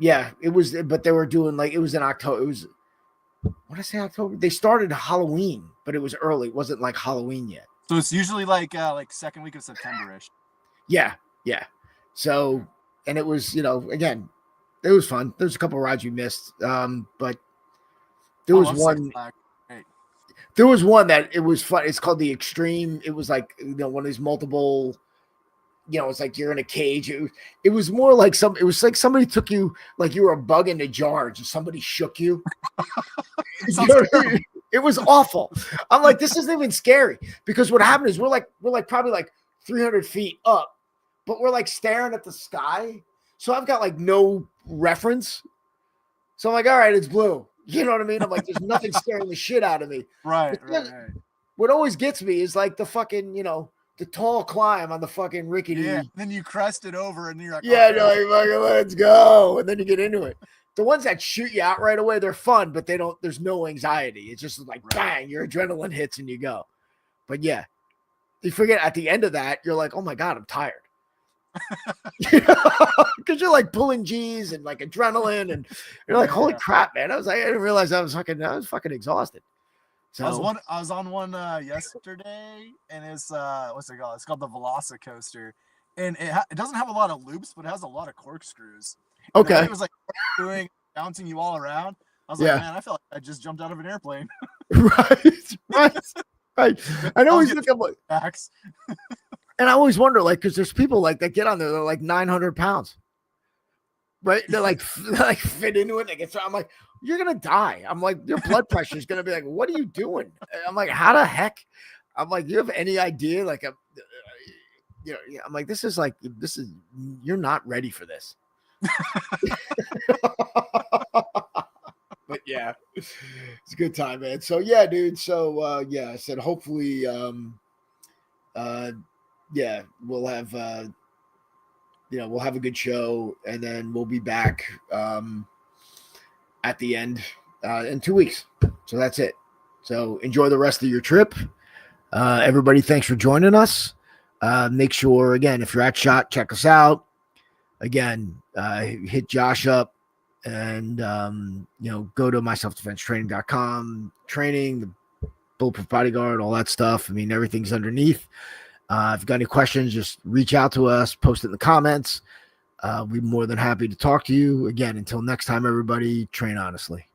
S1: Yeah, it was, but they were doing it was in October. It was, what did I say, October? They started Halloween, but it was early. It wasn't Halloween yet.
S4: So it's usually second week of September-ish.
S1: Yeah. So, and it was, again, it was fun. There's a couple of rides we missed, but there was one. There was one that it was fun. It's called the Extreme. It was one of these multiple. It's you're in a cage. It was more it was somebody took you you were a bug in a jar. Just somebody shook you. It was awful. I'm this isn't even scary, because what happened is we're probably 300 feet up, but we're staring at the sky. So I've got no reference. So I'm all right, it's blue. You know what I mean? I'm there's nothing scaring the shit out of me.
S4: Right.
S1: What always gets me is the fucking, the tall climb on the fucking rickety.
S4: Yeah. Then you crest it over and you're
S1: fucking let's go. And then you get into it. The ones that shoot you out right away, they're fun, but there's no anxiety. It's just bang, your adrenaline hits and you go. But yeah, you forget at the end of that, you're oh my God, I'm tired. Because you're pulling G's and adrenaline, and you're holy crap, man. I didn't realize I was fucking exhausted. So
S4: I was on one yesterday, and it's what's it called? It's called the Velocicoaster, and it doesn't have a lot of loops, but it has a lot of corkscrews.
S1: Okay.
S4: And it was bouncing you all around. I was man, I felt like I just jumped out of an airplane.
S1: Right. I know he's looking
S4: backs.
S1: And I always wonder, because there's people that get on there, they're 900 pounds, right? They're fit into it. They get, I'm you're gonna die. I'm your blood pressure is gonna be what are you doing? I'm how the heck? I'm do you have any idea? I'm this is you're not ready for this. But yeah, it's a good time, man. So yeah, dude. So yeah, I said hopefully yeah, we'll have we'll have a good show, and then we'll be back at the end in 2 weeks. So that's it. So enjoy the rest of your trip. Everybody, thanks for joining us. Make sure, again, if you're at SHOT, check us out. Again, hit Josh up, and go to myselfdefensetraining.com, training, the bulletproof bodyguard, all that stuff. I mean, everything's underneath. If you've got any questions, just reach out to us, post it in the comments. We're more than happy to talk to you. Again, until next time, everybody, train honestly.